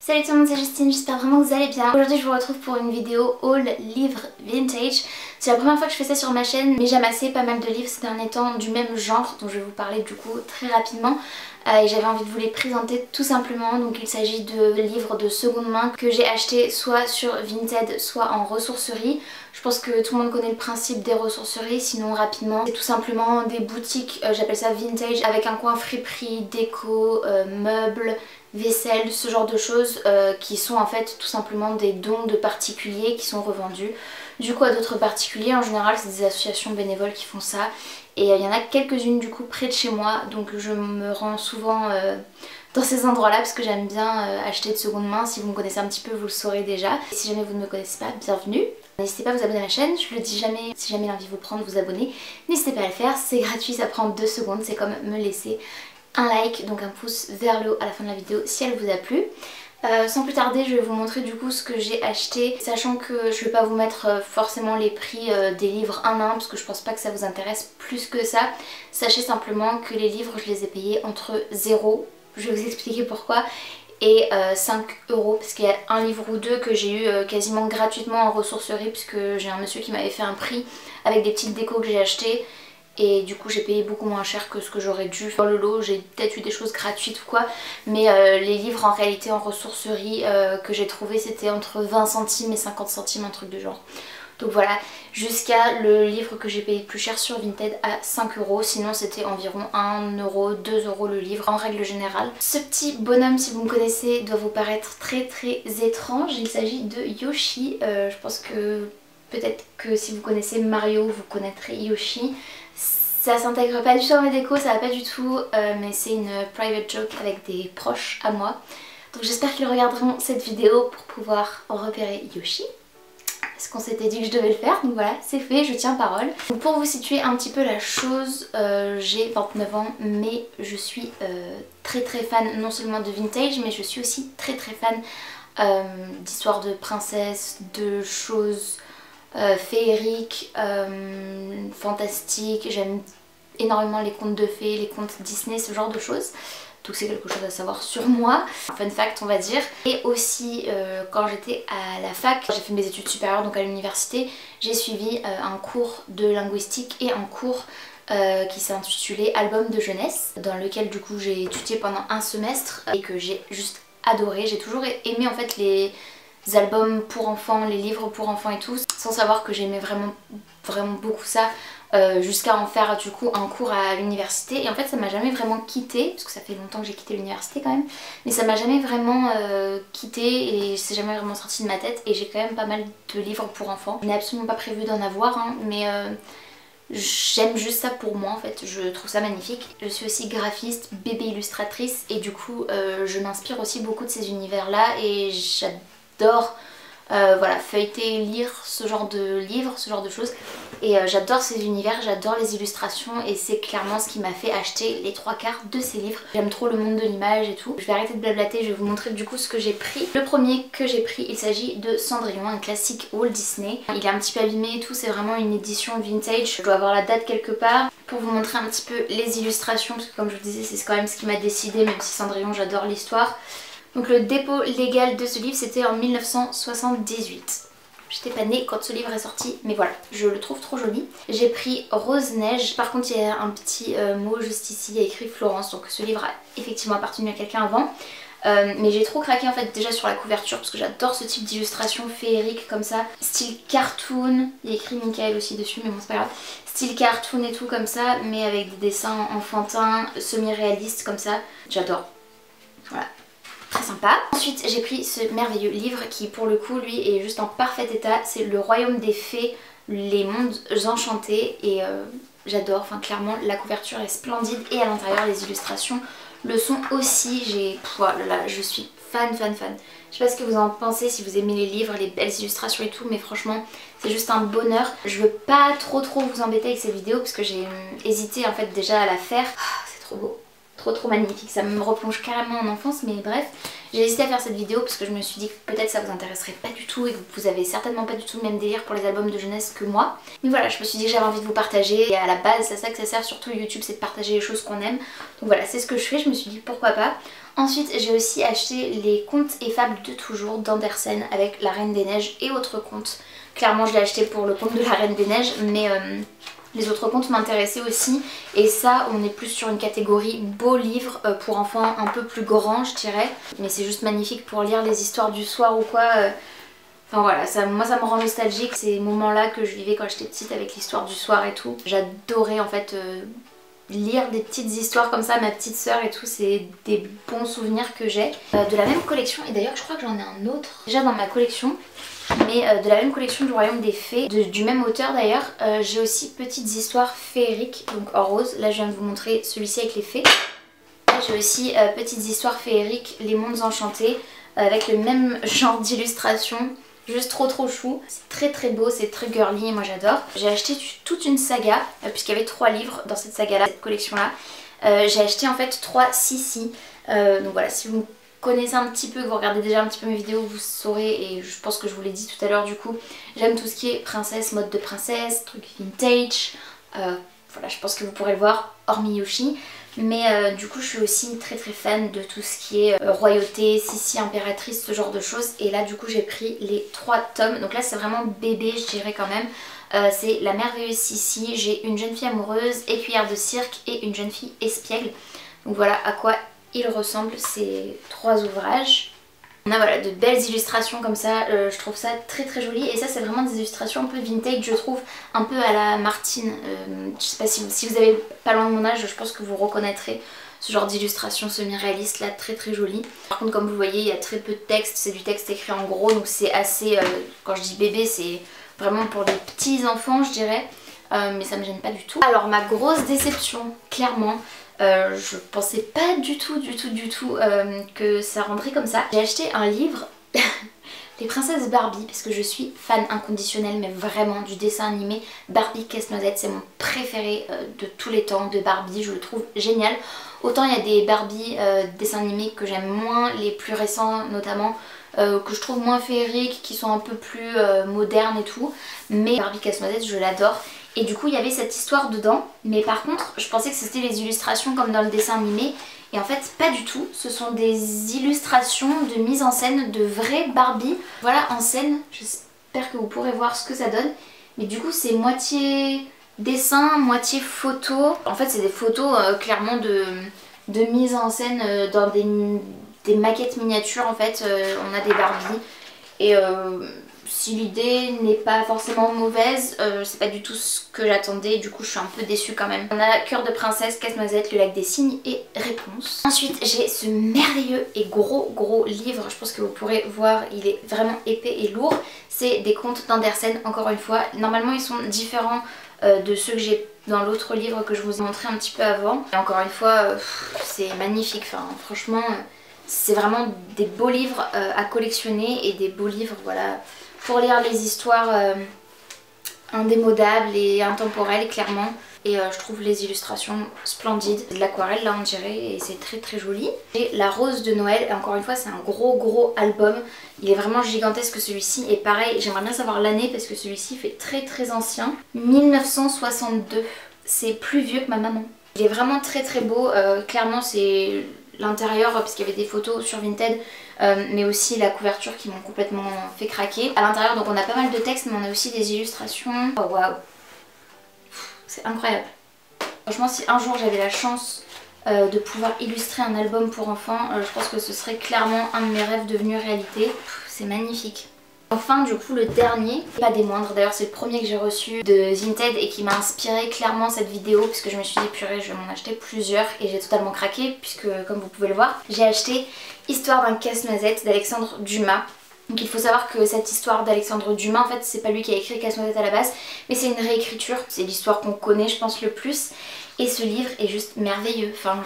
Salut tout le monde, c'est Justine, j'espère vraiment que vous allez bien. Aujourd'hui je vous retrouve pour une vidéo haul livres vintage. C'est la première fois que je fais ça sur ma chaîne, mais j'ai amassé pas mal de livres ces derniers temps du même genre dont je vais vous parler du coup très rapidement. Et j'avais envie de vous les présenter tout simplement. Donc il s'agit de livres de seconde main que j'ai achetés soit sur Vinted soit en ressourcerie. Je pense que tout le monde connaît le principe des ressourceries, sinon rapidement c'est tout simplement des boutiques, j'appelle ça vintage, avec un coin friperie, déco, meubles, vaisselle, ce genre de choses qui sont en fait tout simplement des dons de particuliers qui sont revendus du coup à d'autres particuliers. En général c'est des associations bénévoles qui font ça et il y en a quelques-unes du coup près de chez moi, donc je me rends souvent dans ces endroits là parce que j'aime bien acheter de seconde main. Si vous me connaissez un petit peu vous le saurez déjà, et si jamais vous ne me connaissez pas, bienvenue. N'hésitez pas à vous abonner à ma chaîne, je le dis jamais, si jamais l'envie vous prend de vous abonner, n'hésitez pas à le faire, c'est gratuit, ça prend 2 secondes, c'est comme me laisser un like, donc un pouce vers le haut à la fin de la vidéo si elle vous a plu. Sans plus tarder, je vais vous montrer du coup ce que j'ai acheté, sachant que je vais pas vous mettre forcément les prix des livres un à un parce que je pense pas que ça vous intéresse plus que ça. Sachez simplement que les livres je les ai payés entre 0, je vais vous expliquer pourquoi, et 5 € parce qu'il y a un livre ou deux que j'ai eu quasiment gratuitement en ressourcerie puisque j'ai un monsieur qui m'avait fait un prix avec des petites décos que j'ai achetées. Et du coup j'ai payé beaucoup moins cher que ce que j'aurais dû. Dans le lot j'ai peut-être eu des choses gratuites ou quoi, mais les livres en réalité en ressourcerie que j'ai trouvé c'était entre 20 centimes et 50 centimes, un truc de genre. Donc voilà, jusqu'à le livre que j'ai payé le plus cher sur Vinted à 5 €, sinon c'était environ 1 €, 2 € le livre en règle générale. Ce petit bonhomme, si vous me connaissez, doit vous paraître très étrange. Il s'agit de Yoshi. Je pense que peut-être que si vous connaissez Mario vous connaîtrez Yoshi. Ça s'intègre pas du tout dans mes décos, ça va pas du tout, mais c'est une private joke avec des proches à moi. Donc j'espère qu'ils regarderont cette vidéo pour pouvoir repérer Yoshi. Parce qu'on s'était dit que je devais le faire, donc voilà, c'est fait, je tiens parole. Donc pour vous situer un petit peu la chose, j'ai 29 ans, mais je suis très fan non seulement de vintage, mais je suis aussi très fan d'histoires de princesses, de choses féeriques, fantastiques. J'aime énormément les contes de fées, les contes Disney, ce genre de choses. Donc c'est quelque chose à savoir sur moi, fun fact on va dire. Et aussi quand j'étais à la fac, j'ai fait mes études supérieures donc à l'université, j'ai suivi un cours de linguistique et un cours qui s'est intitulé Album de jeunesse, dans lequel du coup j'ai étudié pendant un semestre et que j'ai juste adoré. J'ai toujours aimé en fait les albums pour enfants, les livres pour enfants et tout, sans savoir que j'aimais vraiment beaucoup ça. Jusqu'à en faire du coup un cours à l'université, et en fait ça m'a jamais vraiment quitté parce que ça fait longtemps que j'ai quitté l'université quand même, mais ça m'a jamais vraiment quitté et c'est jamais vraiment sorti de ma tête. Et j'ai quand même pas mal de livres pour enfants, je n'ai absolument pas prévu d'en avoir hein, mais j'aime juste ça pour moi en fait, je trouve ça magnifique. Je suis aussi graphiste, bébé illustratrice, et du coup je m'inspire aussi beaucoup de ces univers là et j'adore voilà, feuilleter, lire ce genre de livres, ce genre de choses. Et j'adore ces univers, j'adore les illustrations, et c'est clairement ce qui m'a fait acheter les 3/4 de ces livres. J'aime trop le monde de l'image et tout. Je vais arrêter de blablater, je vais vous montrer du coup ce que j'ai pris. Le premier que j'ai pris, il s'agit de Cendrillon, un classique Walt Disney. Il est un petit peu abîmé et tout, c'est vraiment une édition vintage. Je dois avoir la date quelque part. Pour vous montrer un petit peu les illustrations, parce que comme je vous disais c'est quand même ce qui m'a décidé, même si Cendrillon j'adore l'histoire. Donc le dépôt légal de ce livre c'était en 1978. J'étais pas née quand ce livre est sorti, mais voilà, je le trouve trop joli. J'ai pris Rose Neige, par contre il y a un petit mot juste ici, il y a écrit Florence, donc ce livre a effectivement appartenu à quelqu'un avant. Mais j'ai trop craqué en fait déjà sur la couverture parce que j'adore ce type d'illustration féerique comme ça, style cartoon. Il y a écrit Michael aussi dessus mais bon c'est pas grave. Style cartoon et tout comme ça, mais avec des dessins enfantins, semi-réalistes comme ça, j'adore. Voilà. Très sympa. Ensuite j'ai pris ce merveilleux livre qui pour le coup lui est juste en parfait état, c'est Le Royaume des Fées, les mondes enchantés, et j'adore, enfin clairement la couverture est splendide et à l'intérieur les illustrations le sont aussi. Voilà, je suis fan. Je sais pas ce que vous en pensez, si vous aimez les livres, les belles illustrations et tout, mais franchement c'est juste un bonheur. Je veux pas trop vous embêter avec cette vidéo parce que j'ai hésité en fait déjà à la faire. C'est trop beau. Trop magnifique, ça me replonge carrément en enfance, mais bref. J'ai hésité à faire cette vidéo parce que je me suis dit que peut-être ça vous intéresserait pas du tout et que vous avez certainement pas du tout le même délire pour les albums de jeunesse que moi. Mais voilà, je me suis dit que j'avais envie de vous partager et à la base c'est ça que ça sert, surtout YouTube, c'est de partager les choses qu'on aime. Donc voilà, c'est ce que je fais, je me suis dit pourquoi pas. Ensuite j'ai aussi acheté les contes et fables de toujours d'Andersen avec la Reine des Neiges et autres contes. Clairement je l'ai acheté pour le conte de la Reine des Neiges, mais les autres contes m'intéressaient aussi. Et ça on est plus sur une catégorie beaux livres pour enfants un peu plus grands je dirais. Mais c'est juste magnifique pour lire les histoires du soir ou quoi. Enfin voilà, moi ça me rend nostalgique, ces moments là que je vivais quand j'étais petite avec l'histoire du soir et tout. J'adorais en fait lire des petites histoires comme ça à ma petite sœur et tout, c'est des bons souvenirs que j'ai. De la même collection, et d'ailleurs je crois que j'en ai un autre déjà dans ma collection, mais de la même collection du Royaume des Fées, du même auteur d'ailleurs. J'ai aussi Petites histoires féeriques, donc en rose. Là je viens de vous montrer celui-ci avec les fées. Là j'ai aussi Petites histoires féeriques, les mondes enchantés, avec le même genre d'illustration. Juste trop chou, c'est très très beau, c'est très girly et moi j'adore. J'ai acheté toute une saga, puisqu'il y avait 3 livres dans cette saga là, cette collection là. J'ai acheté en fait 3 Sissi, donc voilà, si vous me connaissez un petit peu, que vous regardez déjà un petit peu mes vidéos, vous saurez, et je pense que je vous l'ai dit tout à l'heure du coup, j'aime tout ce qui est princesse, mode de princesse, truc vintage, voilà, je pense que vous pourrez le voir, hormis Yoshi. Mais du coup je suis aussi très fan de tout ce qui est royauté, Sissi, impératrice, ce genre de choses. Et là du coup j'ai pris les 3 tomes. Donc là c'est vraiment bébé je dirais quand même. C'est La merveilleuse Sissi, j'ai Une jeune fille amoureuse, Écuyère de cirque et Une jeune fille espiègle. Donc voilà à quoi ils ressemblent ces 3 ouvrages. On a voilà de belles illustrations comme ça, je trouve ça très joli. Et ça c'est vraiment des illustrations un peu vintage je trouve, un peu à la Martine. Je sais pas si vous avez pas loin de mon âge, je pense que vous reconnaîtrez ce genre d'illustration semi-réaliste là, très joli. Par contre comme vous voyez il y a très peu de texte, c'est du texte écrit en gros, donc c'est assez, quand je dis bébé c'est vraiment pour les petits enfants je dirais. Mais ça me gêne pas du tout. Alors ma grosse déception, clairement, je pensais pas du tout que ça rendrait comme ça. J'ai acheté un livre Les princesses Barbie parce que je suis fan inconditionnelle mais vraiment du dessin animé Barbie Casse-Noisette. C'est mon préféré de tous les temps de Barbie, je le trouve génial. Autant il y a des Barbie dessins animés que j'aime moins, les plus récents notamment, que je trouve moins féeriques, qui sont un peu plus modernes et tout. Mais Barbie Casse-Noisette je l'adore. Et du coup il y avait cette histoire dedans, mais par contre je pensais que c'était les illustrations comme dans le dessin animé. Et en fait pas du tout, ce sont des illustrations de mise en scène de vraies Barbie. Voilà en scène, j'espère que vous pourrez voir ce que ça donne. Mais du coup c'est moitié dessin, moitié photo. En fait c'est des photos clairement de mise en scène dans des maquettes miniatures en fait. On a des Barbie et si l'idée n'est pas forcément mauvaise, c'est pas du tout ce que j'attendais, du coup je suis un peu déçue quand même. On a Cœur de princesse, Casse-Noisette, Le lac des cygnes et Réponse. Ensuite j'ai ce merveilleux et gros livre, je pense que vous pourrez voir, il est vraiment épais et lourd. C'est des contes d'Andersen, encore une fois. Normalement ils sont différents de ceux que j'ai dans l'autre livre que je vous ai montré un petit peu avant. Et encore une fois, c'est magnifique, enfin franchement... C'est vraiment des beaux livres à collectionner et des beaux livres voilà, pour lire les histoires indémodables et intemporelles clairement. Et je trouve les illustrations splendides. De l'aquarelle là on dirait et c'est très joli. Et La Rose de Noël, et encore une fois c'est un gros album. Il est vraiment gigantesque celui-ci et pareil j'aimerais bien savoir l'année parce que celui-ci fait très ancien. 1962, c'est plus vieux que ma maman. Il est vraiment très beau, clairement c'est... l'intérieur parce qu'il y avait des photos sur Vinted mais aussi la couverture qui m'ont complètement fait craquer. À l'intérieur donc on a pas mal de textes mais on a aussi des illustrations. Oh waouh, c'est incroyable. Franchement si un jour j'avais la chance de pouvoir illustrer un album pour enfants, je pense que ce serait clairement un de mes rêves devenu réalité. C'est magnifique. Enfin du coup le dernier, pas des moindres, d'ailleurs c'est le premier que j'ai reçu de Vinted et qui m'a inspiré clairement cette vidéo puisque je me suis dit purée je vais m'en acheter plusieurs et j'ai totalement craqué puisque comme vous pouvez le voir j'ai acheté Histoire d'un casse-noisette d'Alexandre Dumas. Donc il faut savoir que cette histoire d'Alexandre Dumas en fait c'est pas lui qui a écrit Casse-Noisette à la base mais c'est une réécriture, c'est l'histoire qu'on connaît je pense le plus et ce livre est juste merveilleux, enfin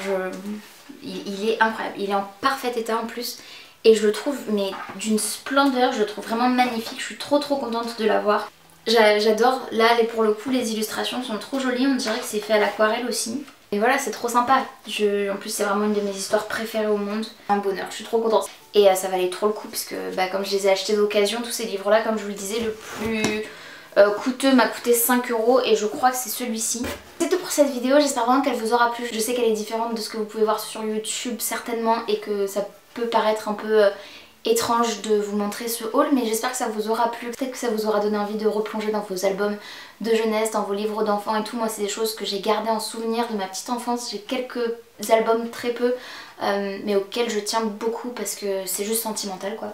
il est incroyable, il est en parfait état en plus. Et je le trouve mais d'une splendeur, je le trouve vraiment magnifique, je suis trop contente de l'avoir. J'adore, là pour le coup les illustrations sont trop jolies, on dirait que c'est fait à l'aquarelle aussi. Et voilà, c'est trop sympa. En plus c'est vraiment une de mes histoires préférées au monde. Un bonheur, je suis trop contente. Et ça valait trop le coup parce que comme je les ai achetés d'occasion, tous ces livres là, comme je vous le disais, le plus coûteux m'a coûté 5 € et je crois que c'est celui-ci. C'est tout pour cette vidéo, j'espère vraiment qu'elle vous aura plu. Je sais qu'elle est différente de ce que vous pouvez voir sur YouTube certainement et que ça peut paraître un peu étrange de vous montrer ce haul, mais j'espère que ça vous aura plu. Peut-être que ça vous aura donné envie de replonger dans vos albums de jeunesse, dans vos livres d'enfants et tout. Moi c'est des choses que j'ai gardées en souvenir de ma petite enfance. J'ai quelques albums, très peu, mais auxquels je tiens beaucoup parce que c'est juste sentimental quoi.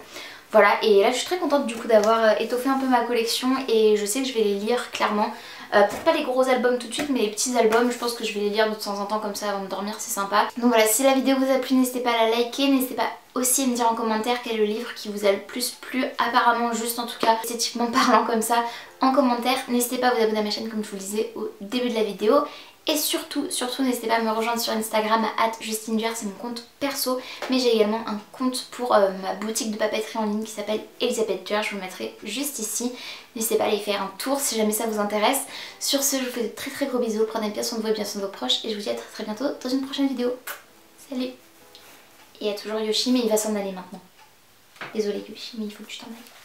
Voilà, et là je suis très contente du coup d'avoir étoffé un peu ma collection et je sais que je vais les lire clairement. Peut-être pas les gros albums tout de suite, mais les petits albums, je pense que je vais les lire de temps en temps comme ça avant de dormir, c'est sympa. Donc voilà, si la vidéo vous a plu, n'hésitez pas à la liker, n'hésitez pas aussi à me dire en commentaire quel est le livre qui vous a le plus plu, apparemment juste en tout cas esthétiquement parlant comme ça, en commentaire. N'hésitez pas à vous abonner à ma chaîne comme je vous le disais au début de la vidéo. Et surtout, n'hésitez pas à me rejoindre sur Instagram à @JustineDuer, c'est mon compte perso. Mais j'ai également un compte pour ma boutique de papeterie en ligne qui s'appelle Elisabeth Duer, je vous le mettrai juste ici. N'hésitez pas à aller faire un tour si jamais ça vous intéresse. Sur ce, je vous fais de très gros bisous, prenez bien soin de vous et bien soin de vos proches. Et je vous dis à très bientôt dans une prochaine vidéo. Salut! Et il y a toujours Yoshi, mais il va s'en aller maintenant. Désolée Yoshi, mais il faut que tu t'en ailles.